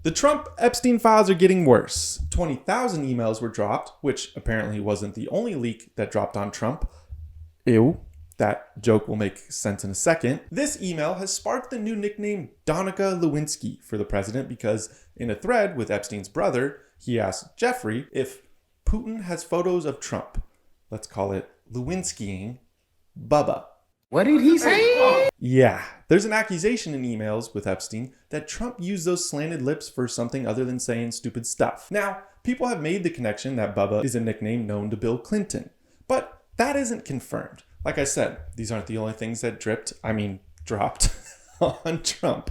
The Trump-Epstein files are getting worse. 20,000 emails were dropped, which apparently wasn't the only leak that dropped on Trump. Ew. That joke will make sense in a second. This email has sparked the new nickname Donica Lewinsky for the president because in a thread with Epstein's brother, he asked Jeffrey if Putin has photos of Trump. Let's call it Lewinskying Bubba. What did he say? Yeah, there's an accusation in emails with Epstein that Trump used those slanted lips for something other than saying stupid stuff. Now, people have made the connection that Bubba is a nickname known to Bill Clinton, but that isn't confirmed. Like I said, these aren't the only things that dropped on Trump.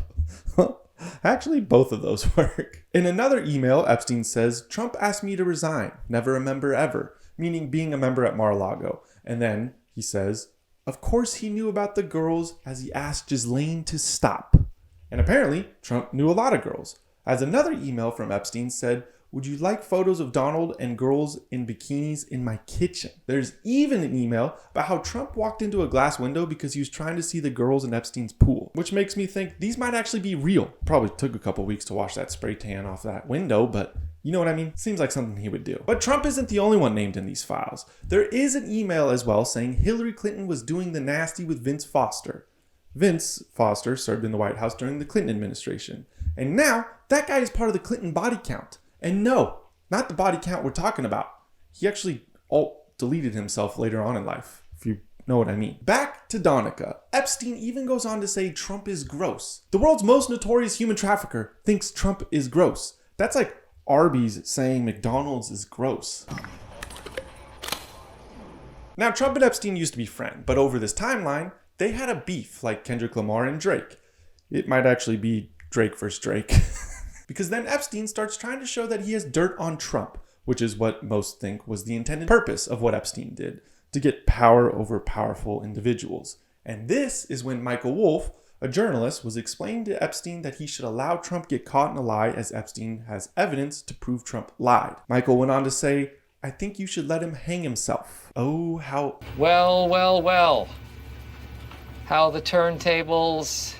Actually, both of those work. In another email, Epstein says, Trump asked me to resign, never a member ever, meaning being a member at Mar-a-Lago. And then he says, of course he knew about the girls as he asked Ghislaine to stop. And apparently, Trump knew a lot of girls. As another email from Epstein said, would you like photos of Donald and girls in bikinis in my kitchen? There's even an email about how Trump walked into a glass window because he was trying to see the girls in Epstein's pool, which makes me think these might actually be real. Probably took a couple weeks to wash that spray tan off that window, but you know what I mean? Seems like something he would do. But Trump isn't the only one named in these files. There is an email as well saying Hillary Clinton was doing the nasty with Vince Foster. Vince Foster served in the White House during the Clinton administration. And now that guy is part of the Clinton body count. And no, not the body count we're talking about. He actually alt-deleted himself later on in life, if you know what I mean. Back to Donica. Epstein even goes on to say Trump is gross. The world's most notorious human trafficker thinks Trump is gross. That's like Arby's saying McDonald's is gross. Now, Trump and Epstein used to be friends, but over this timeline, they had a beef like Kendrick Lamar and Drake. It might actually be Drake versus Drake. Because then Epstein starts trying to show that he has dirt on Trump, which is what most think was the intended purpose of what Epstein did, to get power over powerful individuals. And this is when Michael Wolff, a journalist, was explaining to Epstein that he should allow Trump get caught in a lie as Epstein has evidence to prove Trump lied. Michael went on to say, I think you should let him hang himself. Oh, how... Well. How the turntables...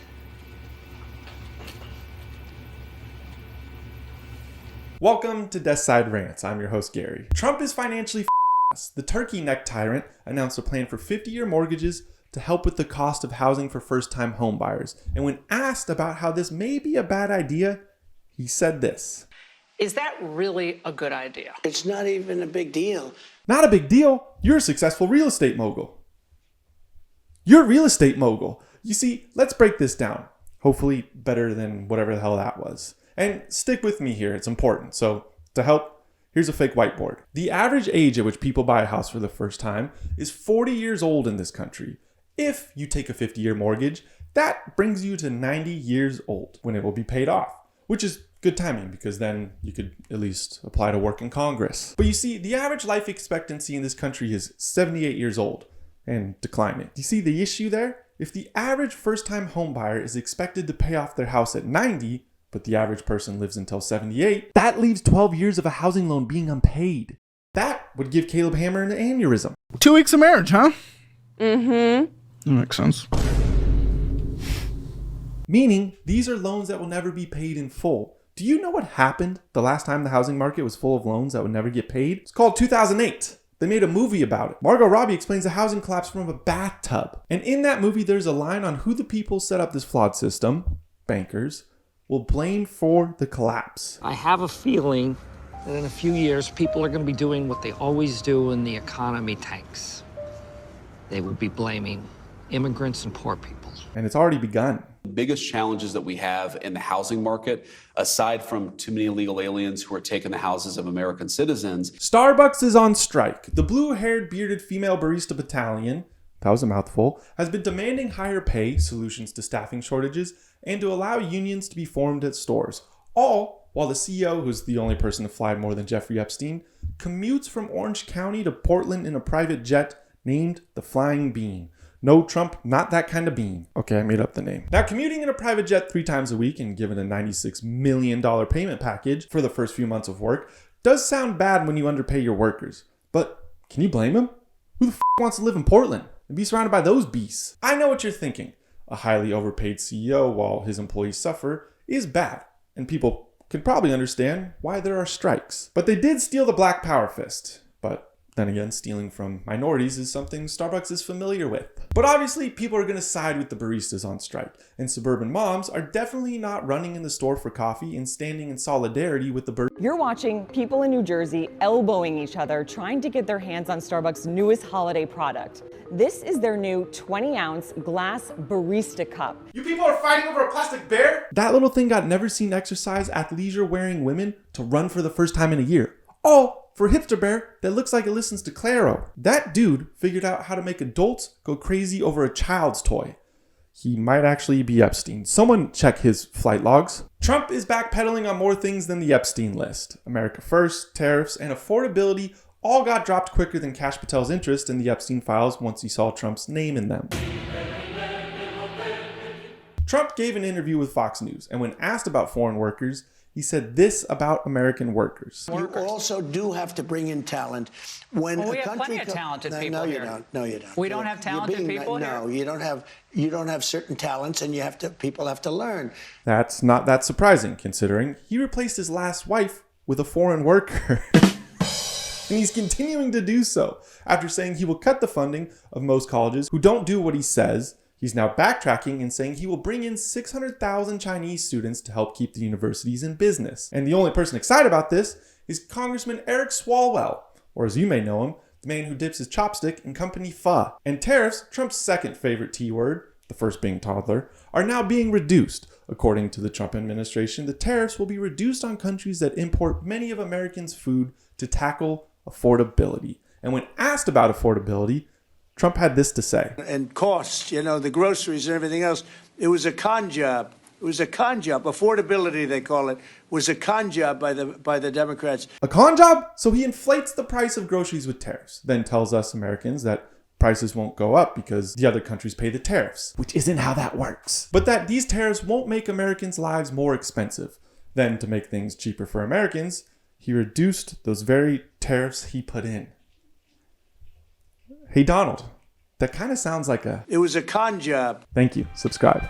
Welcome to Desk Side Rants. I'm your host, Gary. Trump is financially us. The turkey neck tyrant announced a plan for 50-year mortgages to help with the cost of housing for first-time homebuyers. And when asked about how this may be a bad idea, he said this. Is that really a good idea? It's not even a big deal. Not a big deal. You're a successful real estate mogul. You're a real estate mogul. You see, let's break this down. Hopefully better than whatever the hell that was. And stick with me here, it's important. So to help, here's a fake whiteboard. The average age at which people buy a house for the first time is 40 years old in this country. If you take a 50-year mortgage, that brings you to 90 years old when it will be paid off, which is good timing because then you could at least apply to work in Congress. But you see, the average life expectancy in this country is 78 years old and declining. Do you see the issue there? If the average first-time home buyer is expected to pay off their house at 90, but the average person lives until 78, that leaves 12 years of a housing loan being unpaid. That would give Caleb Hammer an aneurysm. 2 weeks of marriage, huh? Mm-hmm. That makes sense. Meaning, these are loans that will never be paid in full. Do you know what happened the last time the housing market was full of loans that would never get paid? It's called 2008. They made a movie about it. Margot Robbie explains the housing collapse from a bathtub. And in that movie, there's a line on who the people set up this flawed system, bankers, will blame for the collapse. I have a feeling that in a few years, people are going to be doing what they always do when the economy tanks. They will be blaming immigrants and poor people. And it's already begun. The biggest challenges that we have in the housing market, aside from too many illegal aliens who are taking the houses of American citizens. Starbucks is on strike. The blue-haired, bearded female barista battalion, that was a mouthful, has been demanding higher pay, solutions to staffing shortages, and to allow unions to be formed at stores. All while the CEO, who's the only person to fly more than Jeffrey Epstein, commutes from Orange County to Portland in a private jet named the Flying Bean. No, Trump, not that kind of bean. Okay, I made up the name. Now, commuting in a private jet 3 times a week and given a $96 million payment package for the first few months of work does sound bad when you underpay your workers. But can you blame him? Who the f*** wants to live in Portland and be surrounded by those beasts? I know what you're thinking. A highly overpaid CEO while his employees suffer is bad, and people can probably understand why there are strikes. But they did steal the Black Power fist. But then again, stealing from minorities is something Starbucks is familiar with. But obviously, people are going to side with the baristas on strike, and suburban moms are definitely not running in the store for coffee and standing in solidarity with the You're watching people in New Jersey elbowing each other, trying to get their hands on Starbucks' newest holiday product. This is their new 20-ounce glass barista cup. You people are fighting over a plastic bear? That little thing got never seen exercise athleisure-wearing women to run for the first time in a year. All for a hipster bear that looks like it listens to Claro. That dude figured out how to make adults go crazy over a child's toy. He might actually be Epstein. Someone check his flight logs. Trump is backpedaling on more things than the Epstein list. America First, tariffs, and affordability all got dropped quicker than Kash Patel's interest in the Epstein files once he saw Trump's name in them. Trump gave an interview with Fox News, and when asked about foreign workers, he said this about American workers. You also do have to bring in talent. When Well, we a have country plenty of talented people no, you here. don't. No, you don't. We don't have talented people here? No, you don't have certain talents, and people have to learn. That's not that surprising, considering he replaced his last wife with a foreign worker. And he's continuing to do so. After saying he will cut the funding of most colleges who don't do what he says, he's now backtracking and saying he will bring in 600,000 Chinese students to help keep the universities in business. And the only person excited about this is Congressman Eric Swalwell, or as you may know him, the man who dips his chopstick in company pho. And tariffs, Trump's second favorite T word, the first being toddler, are now being reduced. According to the Trump administration, the tariffs will be reduced on countries that import many of Americans' food to tackle affordability. And when asked about affordability, Trump had this to say. And costs, the groceries and everything else, it was a con job. It was a con job. Affordability, they call it, was a con job by the Democrats. A con job? So he inflates the price of groceries with tariffs, then tells us Americans that prices won't go up because the other countries pay the tariffs, which isn't how that works. But that these tariffs won't make Americans' lives more expensive. Then, to make things cheaper for Americans, he reduced those very tariffs he put in. Hey, Donald, that kind of sounds like a... It was a con job. Thank you. Subscribe.